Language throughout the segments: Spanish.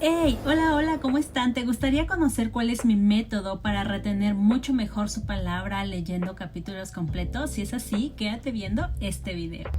Hey, hola, hola, ¿cómo están? ¿Te gustaría conocer cuál es mi método para retener mucho mejor su palabra leyendo capítulos completos? Si es así, quédate viendo este video.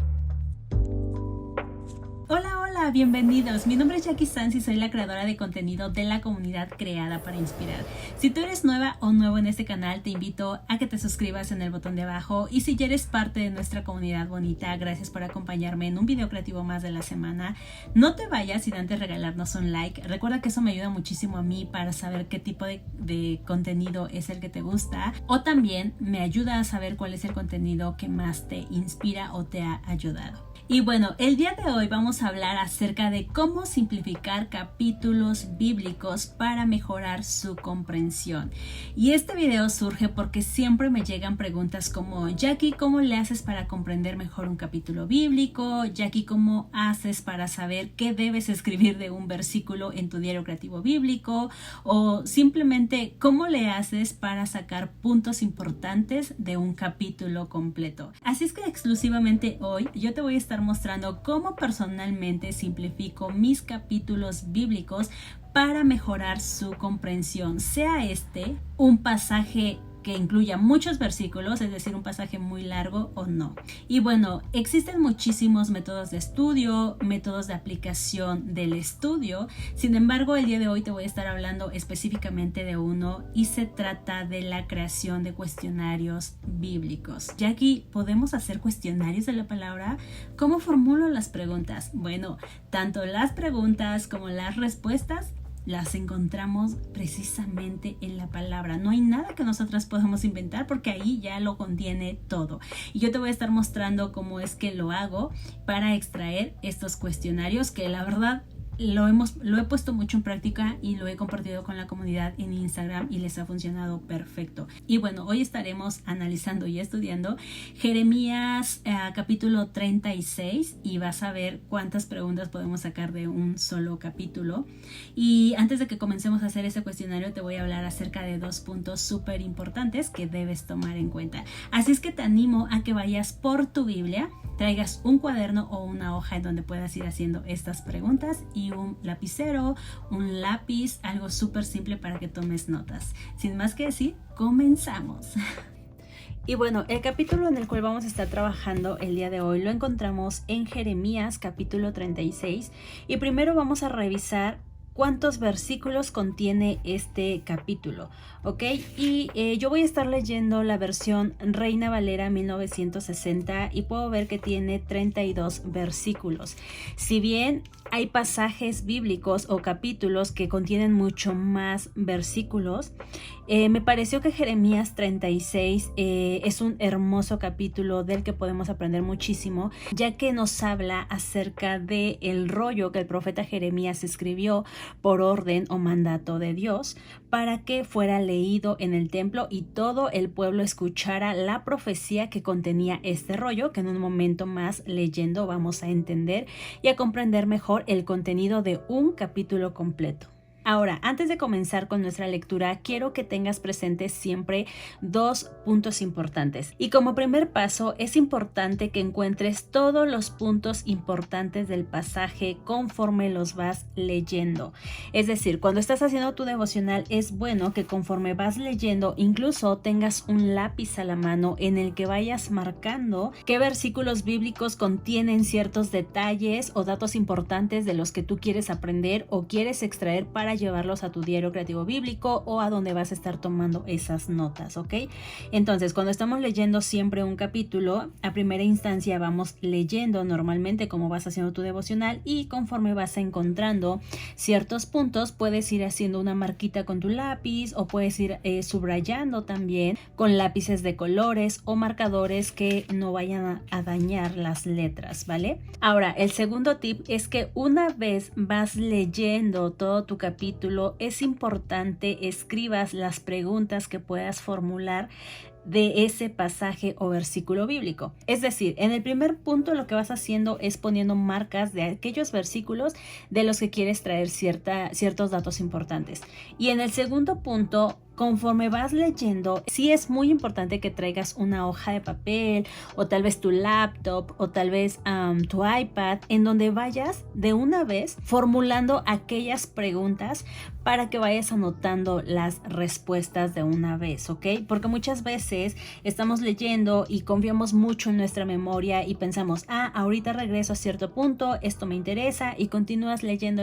Hola, hola, bienvenidos. Mi nombre es Jackie Sanz y soy la creadora de contenido de la comunidad Creada para Inspirar. Si tú eres nueva o nuevo en este canal, te invito a que te suscribas en el botón de abajo. Y si ya eres parte de nuestra comunidad bonita, gracias por acompañarme en un video creativo más de la semana. No te vayas sin antes regalarnos un like. Recuerda que eso me ayuda muchísimo a mí para saber qué tipo de contenido es el que te gusta. O también me ayuda a saber cuál es el contenido que más te inspira o te ha ayudado. Y bueno, el día de hoy vamos a hablar acerca de cómo simplificar capítulos bíblicos para mejorar su comprensión. Y este video surge porque siempre me llegan preguntas como: Jackie, ¿cómo le haces para comprender mejor un capítulo bíblico? Jackie, ¿cómo haces para saber qué debes escribir de un versículo en tu diario creativo bíblico? O simplemente, ¿cómo le haces para sacar puntos importantes de un capítulo completo? Así es que exclusivamente hoy yo te voy a estar mostrando cómo personalmente simplifico mis capítulos bíblicos para mejorar su comprensión, sea este un pasaje que incluya muchos versículos, es decir, un pasaje muy largo o no. Y bueno, existen muchísimos métodos de estudio, métodos de aplicación del estudio. Sin embargo, el día de hoy te voy a estar hablando específicamente de uno y se trata de la creación de cuestionarios bíblicos. Jackie, ¿podemos hacer cuestionarios de la palabra? ¿Cómo formulo las preguntas? Bueno, tanto las preguntas como las respuestas las encontramos precisamente en la palabra. No hay nada que nosotras podamos inventar porque ahí ya lo contiene todo. Y yo te voy a estar mostrando cómo es que lo hago para extraer estos cuestionarios que la verdad lo he puesto mucho en práctica y lo he compartido con la comunidad en Instagram y les ha funcionado perfecto. Y bueno, hoy estaremos analizando y estudiando Jeremías capítulo 36 y vas a ver cuántas preguntas podemos sacar de un solo capítulo. Y antes de que comencemos a hacer ese cuestionario, te voy a hablar acerca de dos puntos súper importantes que debes tomar en cuenta. Así es que te animo a que vayas por tu Biblia, traigas un cuaderno o una hoja en donde puedas ir haciendo estas preguntas y un lapicero, un lápiz, algo súper simple para que tomes notas. Sin más que decir, comenzamos. Y bueno, el capítulo en el cual vamos a estar trabajando el día de hoy lo encontramos en Jeremías capítulo 36 y primero vamos a revisar cuántos versículos contiene este capítulo, ¿ok? Y yo voy a estar leyendo la versión Reina Valera 1960 y puedo ver que tiene 32 versículos. Si bien hay pasajes bíblicos o capítulos que contienen mucho más versículos, me pareció que Jeremías 36 es un hermoso capítulo del que podemos aprender muchísimo, ya que nos habla acerca del rollo que el profeta Jeremías escribió por orden o mandato de Dios para que fuera leído en el templo y todo el pueblo escuchara la profecía que contenía este rollo, que en un momento más leyendo vamos a entender y a comprender mejor el contenido de un capítulo completo. Ahora, antes de comenzar con nuestra lectura, quiero que tengas presentes siempre dos puntos importantes. Y como primer paso, es importante que encuentres todos los puntos importantes del pasaje conforme los vas leyendo. Es decir, cuando estás haciendo tu devocional, es bueno que conforme vas leyendo, incluso tengas un lápiz a la mano en el que vayas marcando qué versículos bíblicos contienen ciertos detalles o datos importantes de los que tú quieres aprender o quieres extraer para llevarlos a tu diario creativo bíblico o a donde vas a estar tomando esas notas, ¿ok? Entonces, cuando estamos leyendo siempre un capítulo, a primera instancia vamos leyendo normalmente como vas haciendo tu devocional y conforme vas encontrando ciertos puntos, puedes ir haciendo una marquita con tu lápiz o puedes ir subrayando también con lápices de colores o marcadores que no vayan a dañar las letras, ¿vale? Ahora, el segundo tip es que una vez vas leyendo todo tu capítulo, es importante escribas las preguntas que puedas formular de ese pasaje o versículo bíblico. Es decir, en el primer punto lo que vas haciendo es poniendo marcas de aquellos versículos de los que quieres traer ciertos datos importantes. Y en el segundo punto conforme vas leyendo, sí es muy importante que traigas una hoja de papel o tal vez tu laptop o tal vez tu iPad, en donde vayas de una vez formulando aquellas preguntas para que vayas anotando las respuestas de una vez, ¿ok? Porque muchas veces estamos leyendo y confiamos mucho en nuestra memoria y pensamos, ahorita regreso a cierto punto, esto me interesa, y continúas leyendo.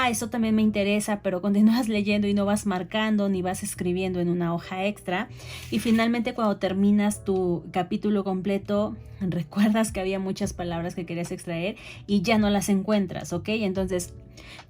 Eso también me interesa, pero continúas leyendo y no vas marcando ni vas escribiendo en una hoja extra. Y finalmente, cuando terminas tu capítulo completo, recuerdas que había muchas palabras que querías extraer y ya no las encuentras, ¿ok? Entonces,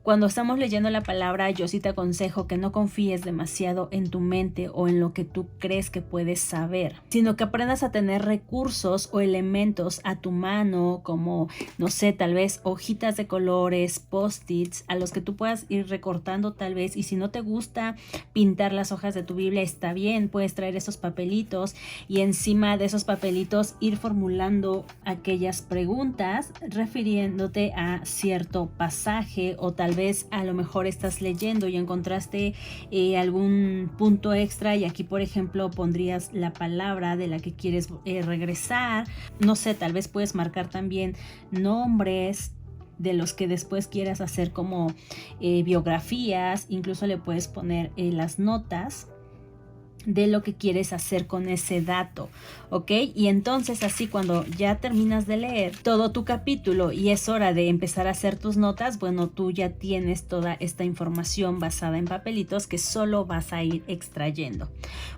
cuando estamos leyendo la palabra, yo sí te aconsejo que no confíes demasiado en tu mente o en lo que tú crees que puedes saber, sino que aprendas a tener recursos o elementos a tu mano, como, no sé, tal vez hojitas de colores, post-its, a los que tú puedas ir recortando tal vez. Y si no te gusta pintar las hojas de tu Biblia, está bien, puedes traer esos papelitos y encima de esos papelitos ir formulando aquellas preguntas refiriéndote a cierto pasaje, o tal vez a lo mejor estás leyendo y encontraste algún punto extra y aquí, por ejemplo, pondrías la palabra de la que quieres regresar. No sé, tal vez puedes marcar también nombres de los que después quieras hacer como biografías. Incluso le puedes poner las notas de lo que quieres hacer con ese dato, ¿ok? Y entonces así, cuando ya terminas de leer todo tu capítulo y es hora de empezar a hacer tus notas, bueno, tú ya tienes toda esta información basada en papelitos que solo vas a ir extrayendo.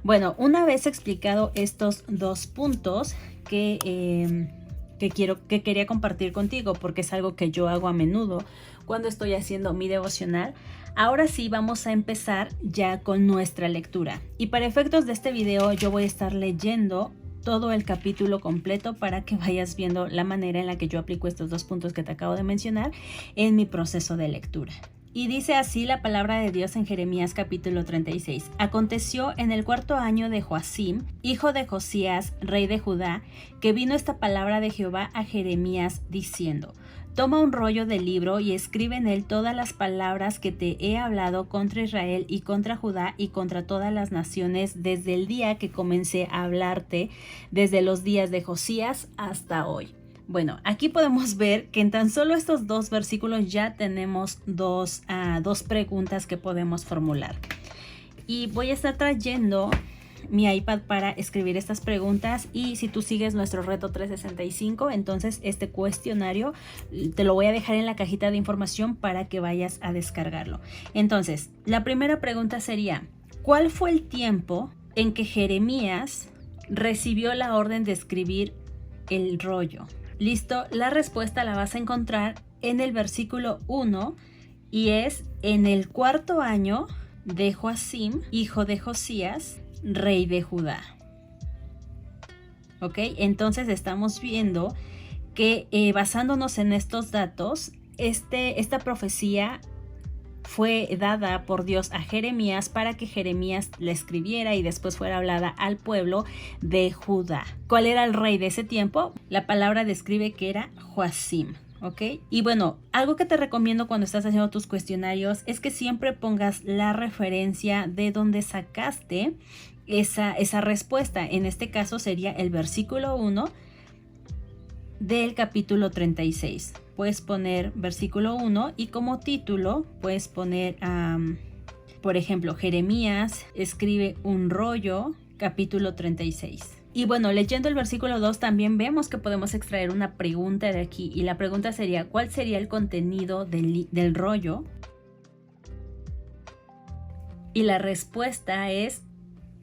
Bueno, una vez explicado estos dos puntos que quería compartir contigo, porque es algo que yo hago a menudo cuando estoy haciendo mi devocional, ahora sí vamos a empezar ya con nuestra lectura. Y para efectos de este video yo voy a estar leyendo todo el capítulo completo para que vayas viendo la manera en la que yo aplico estos dos puntos que te acabo de mencionar en mi proceso de lectura. Y dice así la palabra de Dios en Jeremías capítulo 36. Aconteció en el 4.º año de Joacim, hijo de Josías, rey de Judá, que vino esta palabra de Jehová a Jeremías diciendo: Toma un rollo de libro y escribe en él todas las palabras que te he hablado contra Israel y contra Judá y contra todas las naciones desde el día que comencé a hablarte, desde los días de Josías hasta hoy. Bueno, aquí podemos ver que en tan solo estos dos versículos ya tenemos dos preguntas que podemos formular. Y voy a estar trayendo mi iPad para escribir estas preguntas, y si tú sigues nuestro reto 365, entonces este cuestionario te lo voy a dejar en la cajita de información para que vayas a descargarlo. Entonces, la primera pregunta sería: ¿cuál fue el tiempo en que Jeremías recibió la orden de escribir el rollo? Listo, la respuesta la vas a encontrar en el versículo 1 y es en el 4.º año de Joacim, hijo de Josías, rey de Judá. Ok, entonces estamos viendo que basándonos en estos datos, esta profecía fue dada por Dios a Jeremías para que Jeremías la escribiera y después fuera hablada al pueblo de Judá. ¿Cuál era el rey de ese tiempo? La palabra describe que era Joacim. ¿Ok? Y bueno, algo que te recomiendo cuando estás haciendo tus cuestionarios es que siempre pongas la referencia de donde sacaste esa respuesta. En este caso sería el versículo 1 del capítulo 36. Puedes poner versículo 1 y como título puedes poner, por ejemplo, Jeremías escribe un rollo, capítulo 36. Y bueno, leyendo el versículo 2 también vemos que podemos extraer una pregunta de aquí, y la pregunta sería: ¿cuál sería el contenido del rollo? Y la respuesta es: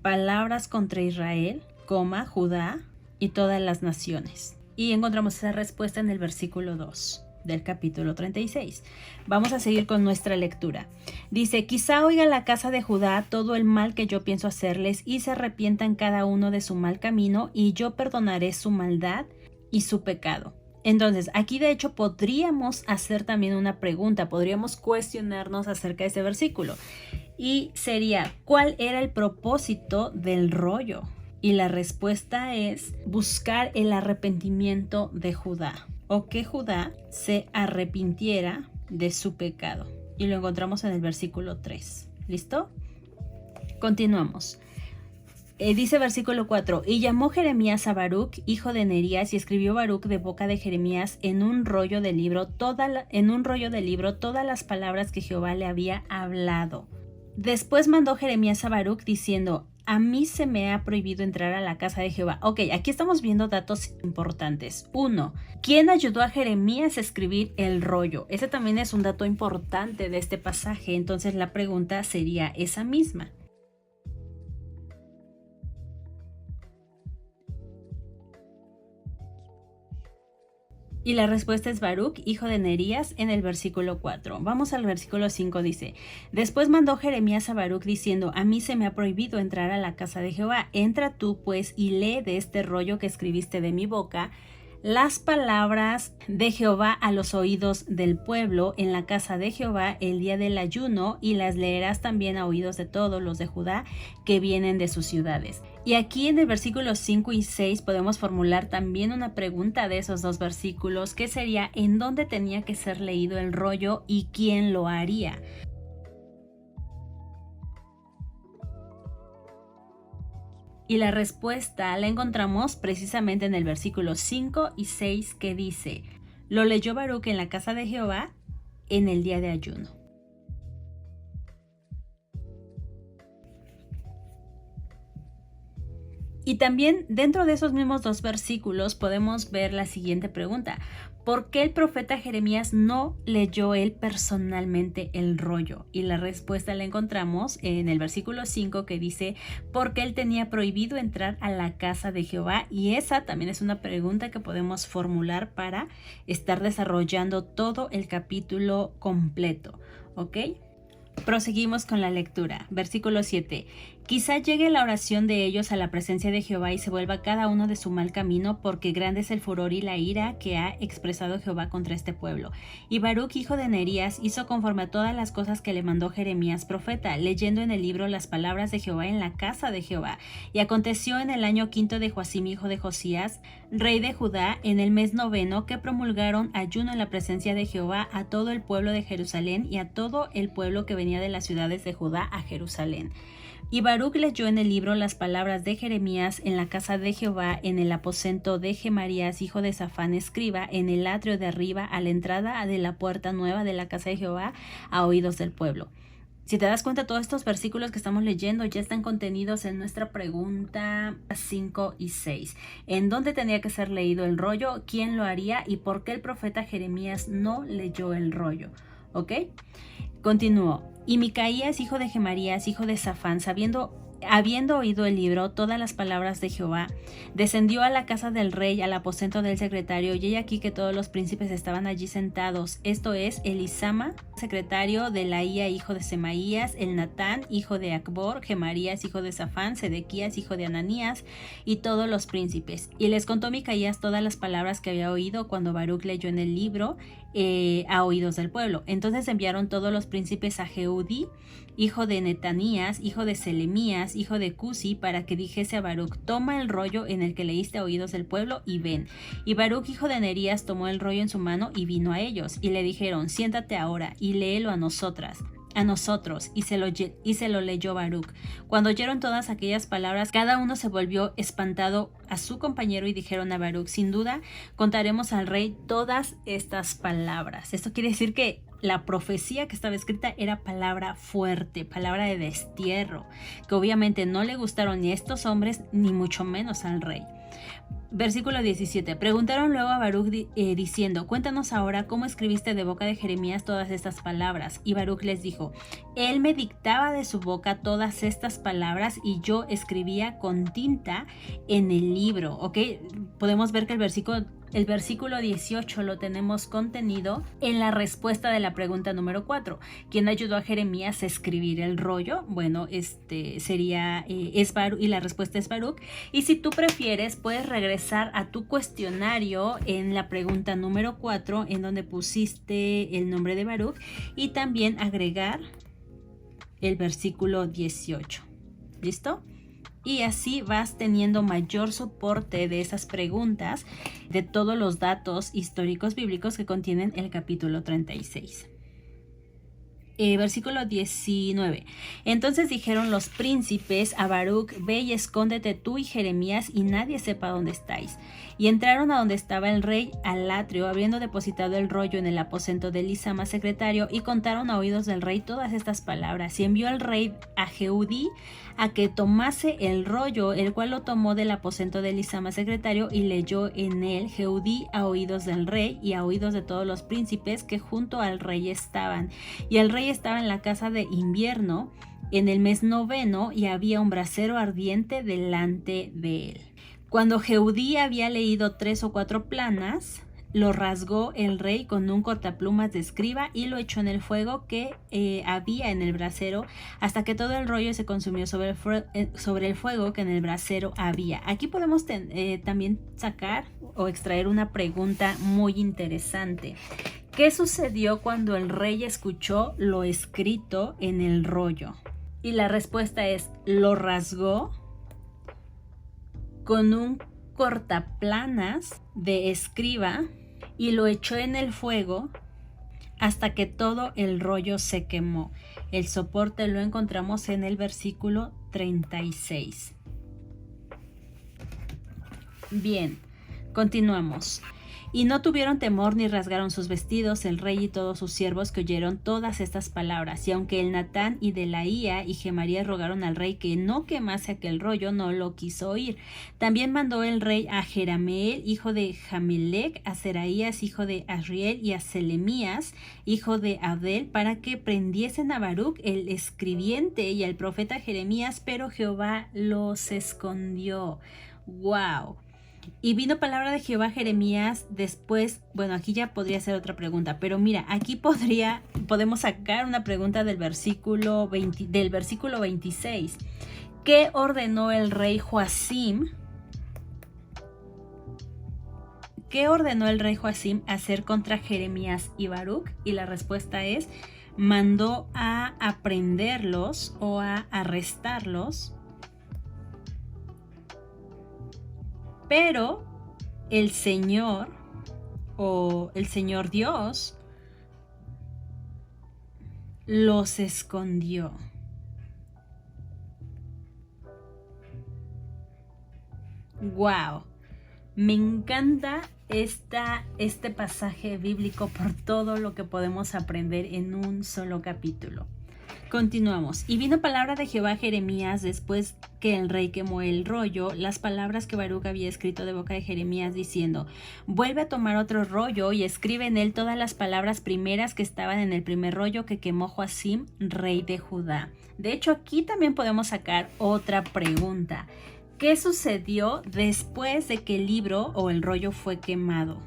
palabras contra Israel, Judá y todas las naciones. Y encontramos esa respuesta en el versículo 2 del capítulo 36. Vamos a seguir con nuestra lectura. Dice: quizá oiga la casa de Judá todo el mal que yo pienso hacerles y se arrepientan cada uno de su mal camino, y yo perdonaré su maldad y su pecado. Entonces, aquí de hecho podríamos hacer también una pregunta, podríamos cuestionarnos acerca de ese versículo. Y sería: ¿cuál era el propósito del rollo? Y la respuesta es buscar el arrepentimiento de Judá, o que Judá se arrepintiera de su pecado. Y lo encontramos en el versículo 3. ¿Listo? Continuamos. Dice versículo 4, y llamó Jeremías a Baruc, hijo de Nerías, y escribió Baruc de boca de Jeremías en un rollo de libro todas las palabras que Jehová le había hablado. Después mandó Jeremías a Baruc diciendo, a mí se me ha prohibido entrar a la casa de Jehová. Ok, aquí estamos viendo datos importantes. 1. ¿Quién ayudó a Jeremías a escribir el rollo? Ese también es un dato importante de este pasaje, entonces la pregunta sería esa misma. Y la respuesta es Baruc, hijo de Nerías, en el versículo 4. Vamos al versículo 5, dice, después mandó Jeremías a Baruc diciendo, a mí se me ha prohibido entrar a la casa de Jehová. Entra tú, pues, y lee de este rollo que escribiste de mi boca las palabras de Jehová a los oídos del pueblo en la casa de Jehová el día del ayuno, y las leerás también a oídos de todos los de Judá que vienen de sus ciudades. Y aquí en el versículo 5 y 6 podemos formular también una pregunta de esos dos versículos, que sería ¿en dónde tenía que ser leído el rollo y quién lo haría? Y la respuesta la encontramos precisamente en el versículo 5 y 6 que dice, lo leyó Baruc en la casa de Jehová en el día de ayuno. Y también dentro de esos mismos dos versículos podemos ver la siguiente pregunta. ¿Por qué el profeta Jeremías no leyó él personalmente el rollo? Y la respuesta la encontramos en el versículo 5 que dice, porque él tenía prohibido entrar a la casa de Jehová. Y esa también es una pregunta que podemos formular para estar desarrollando todo el capítulo completo. ¿Ok? Proseguimos con la lectura. Versículo 7. Quizá llegue la oración de ellos a la presencia de Jehová y se vuelva cada uno de su mal camino, porque grande es el furor y la ira que ha expresado Jehová contra este pueblo. Y Baruc, hijo de Nerías, hizo conforme a todas las cosas que le mandó Jeremías profeta, leyendo en el libro las palabras de Jehová en la casa de Jehová. Y aconteció en el año 5 de Joacim, hijo de Josías, rey de Judá, en el mes 9, que promulgaron ayuno en la presencia de Jehová a todo el pueblo de Jerusalén y a todo el pueblo que venía de las ciudades de Judá a Jerusalén. Y Baruc leyó en el libro las palabras de Jeremías en la casa de Jehová, en el aposento de Gemarías, hijo de Safán, escriba, en el atrio de arriba, a la entrada de la puerta nueva de la casa de Jehová, a oídos del pueblo. Si te das cuenta, todos estos versículos que estamos leyendo ya están contenidos en nuestra pregunta 5 y 6. ¿En dónde tenía que ser leído el rollo? ¿Quién lo haría? ¿Y por qué el profeta Jeremías no leyó el rollo? ¿Ok? Continúo. Y Micaías, hijo de Gemarías, hijo de Safán, habiendo oído el libro, todas las palabras de Jehová, descendió a la casa del rey, al aposento del secretario, y he aquí que todos los príncipes estaban allí sentados, esto es, Elisama, secretario, de Laía, hijo de Semaías, el Natán, hijo de Acbor, Gemarías, hijo de Safán, Sedequías, hijo de Ananías, y todos los príncipes. Y les contó Micaías todas las palabras que había oído cuando Baruc leyó en el libro a oídos del pueblo. Entonces enviaron todos los príncipes a Jehudí, hijo de Netanías, hijo de Selemías, hijo de Cusi, para que dijese a Baruc, toma el rollo en el que leíste a oídos del pueblo y ven. Y Baruc, hijo de Nerías, tomó el rollo en su mano y vino a ellos, y le dijeron, siéntate ahora y léelo a nosotros, y se lo leyó Baruc. Cuando oyeron todas aquellas palabras, cada uno se volvió espantado a su compañero y dijeron a Baruc, sin duda contaremos al rey todas estas palabras. Esto quiere decir que la profecía que estaba escrita era palabra fuerte, palabra de destierro, que obviamente no le gustaron ni a estos hombres, ni mucho menos al rey. Versículo 17. Preguntaron luego a Baruc diciendo, cuéntanos ahora cómo escribiste de boca de Jeremías todas estas palabras. Y Baruc les dijo, él me dictaba de su boca todas estas palabras y yo escribía con tinta en el libro. ¿Ok? Podemos ver que el versículo 18 lo tenemos contenido en la respuesta de la pregunta número 4. ¿Quién ayudó a Jeremías a escribir el rollo? Bueno, sería Baruc, y la respuesta es Baruc. Y si tú prefieres, puedes regresar a tu cuestionario en la pregunta número 4, en donde pusiste el nombre de Baruc, y también agregar el versículo 18. ¿Listo? Y así vas teniendo mayor soporte de esas preguntas, de todos los datos históricos bíblicos que contienen el capítulo 36. Versículo 19. Entonces dijeron los príncipes a Baruc: ve y escóndete tú y Jeremías, y nadie sepa dónde estáis. Y entraron a donde estaba el rey al atrio, habiendo depositado el rollo en el aposento de Elisama secretario, y contaron a oídos del rey todas estas palabras. Y envió el rey a Jehudí a que tomase el rollo, el cual lo tomó del aposento de Elisama secretario, y leyó en él Jehudí a oídos del rey y a oídos de todos los príncipes que junto al rey estaban. Y el rey estaba en la casa de invierno en el mes 9, y había un brasero ardiente delante de él. Cuando Jehudí había leído 3 o 4 planas, lo rasgó el rey con un cortaplumas de escriba y lo echó en el fuego que había en el brasero, hasta que todo el rollo se consumió sobre el fuego que en el brasero había. Aquí podemos también sacar o extraer una pregunta muy interesante. ¿Qué sucedió cuando el rey escuchó lo escrito en el rollo? Y la respuesta es: lo rasgó con un cortaplanas de escriba y lo echó en el fuego hasta que todo el rollo se quemó. El soporte lo encontramos en el versículo 36. Bien, continuamos. Y no tuvieron temor ni rasgaron sus vestidos el rey y todos sus siervos, que oyeron todas estas palabras. Y aunque el Natán y Delaía y Gemarías rogaron al rey que no quemase aquel rollo, no lo quiso oír. También mandó el rey a Jerameel, hijo de Jamelec, a Seraías, hijo de Asriel, y a Selemías, hijo de Abdel, para que prendiesen a Baruc el escribiente y al profeta Jeremías, pero Jehová los escondió. ¡Wow! Y vino palabra de Jehová a Jeremías después. Bueno, aquí ya podría ser otra pregunta, pero mira, aquí podemos sacar una pregunta del versículo 26. ¿Qué ordenó el rey Joacim? ¿Qué ordenó el rey Joacim hacer contra Jeremías y Baruc? Y la respuesta es: mandó a aprenderlos o a arrestarlos. Pero el Señor o el Señor Dios los escondió. ¡Wow! Me encanta este pasaje bíblico por todo lo que podemos aprender en un solo capítulo. Continuamos. Y vino palabra de Jehová a Jeremías después que el rey quemó el rollo, las palabras que Baruc había escrito de boca de Jeremías, diciendo: vuelve a tomar otro rollo y escribe en él todas las palabras primeras que estaban en el primer rollo que quemó Joacim, rey de Judá. De hecho, aquí también podemos sacar otra pregunta. ¿Qué sucedió después de que el libro o el rollo fue quemado?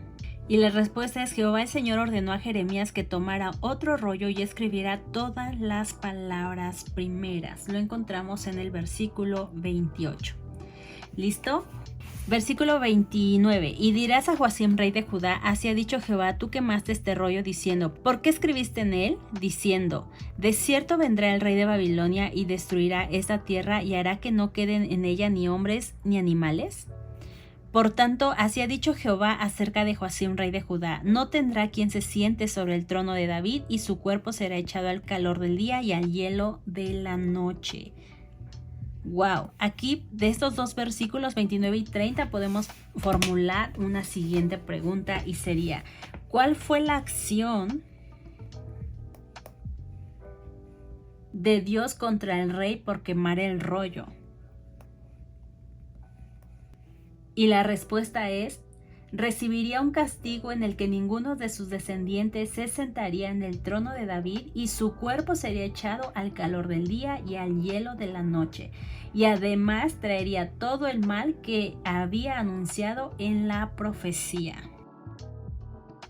Y la respuesta es: Jehová el Señor ordenó a Jeremías que tomara otro rollo y escribiera todas las palabras primeras. Lo encontramos en el versículo 28. ¿Listo? Versículo 29. Y dirás a Joacim, rey de Judá: así ha dicho Jehová, tú quemaste este rollo, diciendo: ¿por qué escribiste en él? Diciendo: de cierto vendrá el rey de Babilonia y destruirá esta tierra y hará que no queden en ella ni hombres ni animales. Por tanto, así ha dicho Jehová acerca de Joacim, rey de Judá: no tendrá quien se siente sobre el trono de David, y su cuerpo será echado al calor del día y al hielo de la noche. Wow, aquí de estos dos versículos 29 y 30 podemos formular una siguiente pregunta, y sería: ¿cuál fue la acción de Dios contra el rey por quemar el rollo? Y la respuesta es: recibiría un castigo en el que ninguno de sus descendientes se sentaría en el trono de David, y su cuerpo sería echado al calor del día y al hielo de la noche. Y además traería todo el mal que había anunciado en la profecía.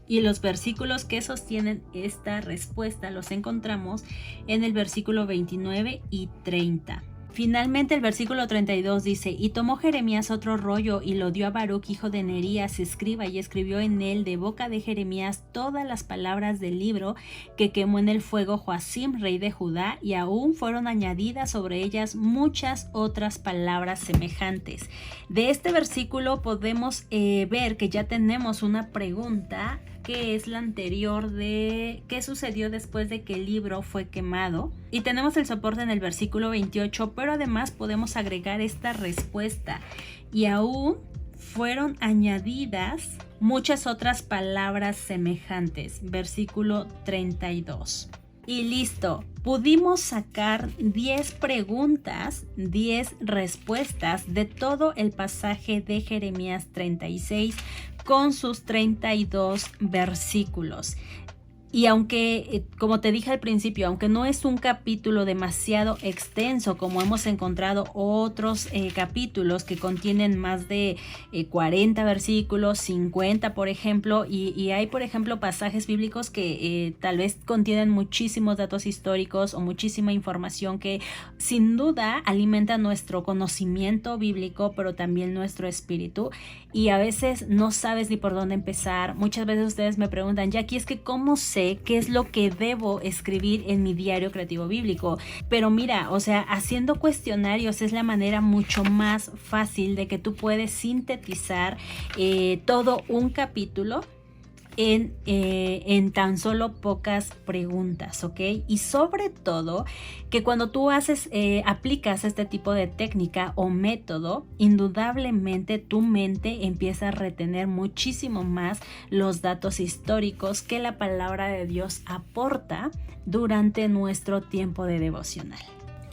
Y los versículos que sostienen esta respuesta los encontramos en el versículo 29 y 30. Finalmente el versículo 32 dice: y tomó Jeremías otro rollo y lo dio a Baruc, hijo de Nerías, escriba, y escribió en él de boca de Jeremías todas las palabras del libro que quemó en el fuego Joacim, rey de Judá, y aún fueron añadidas sobre ellas muchas otras palabras semejantes. De este versículo podemos ver que ya tenemos una pregunta que es la anterior de qué sucedió después de que el libro fue quemado. Y tenemos el soporte en el versículo 28, pero además podemos agregar esta respuesta. Y aún fueron añadidas muchas otras palabras semejantes. Versículo 32. Y listo, pudimos sacar 10 preguntas, 10 respuestas de todo el pasaje de Jeremías 36 con sus 32 versículos. Y aunque, como te dije al principio, aunque no es un capítulo demasiado extenso, como hemos encontrado otros capítulos que contienen más de 40 versículos, 50 por ejemplo, y hay por ejemplo pasajes bíblicos que tal vez contienen muchísimos datos históricos o muchísima información que sin duda alimenta nuestro conocimiento bíblico, pero también nuestro espíritu, y a veces no sabes ni por dónde empezar. Muchas veces ustedes me preguntan, Jackie, es que ¿cómo sé qué es lo que debo escribir en mi diario creativo bíblico? Pero mira, o sea, haciendo cuestionarios es la manera mucho más fácil de que tú puedes sintetizar todo un capítulo en tan solo pocas preguntas, ¿ok? Y sobre todo que cuando tú aplicas este tipo de técnica o método, indudablemente tu mente empieza a retener muchísimo más los datos históricos que la palabra de Dios aporta durante nuestro tiempo de devocional.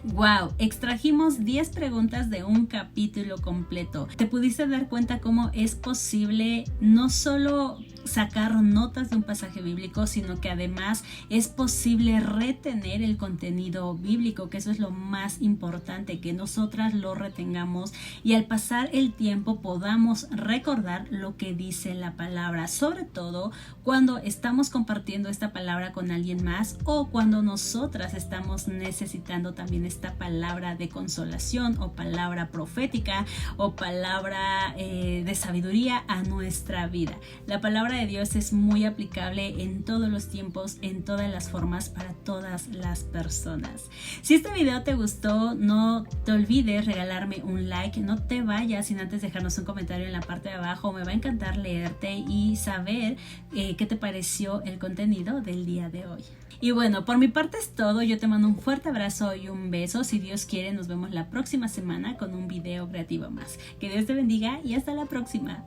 Wow, extrajimos 10 preguntas de un capítulo completo. ¿Te pudiste dar cuenta cómo es posible no solo sacar notas de un pasaje bíblico, sino que además es posible retener el contenido bíblico, que eso es lo más importante, que nosotras lo retengamos y al pasar el tiempo podamos recordar lo que dice la palabra, sobre todo cuando estamos compartiendo esta palabra con alguien más o cuando nosotras estamos necesitando también esta palabra de consolación o palabra profética o palabra de sabiduría a nuestra vida. La palabra de Dios es muy aplicable en todos los tiempos, en todas las formas, para todas las personas. Si este video te gustó, no te olvides regalarme un like, no te vayas sin antes dejarnos un comentario en la parte de abajo. Me va a encantar leerte y saber qué te pareció el contenido del día de hoy. Y bueno, por mi parte es todo. Yo te mando un fuerte abrazo y un beso. Si Dios quiere, nos vemos la próxima semana con un video creativo más. Que Dios te bendiga y hasta la próxima.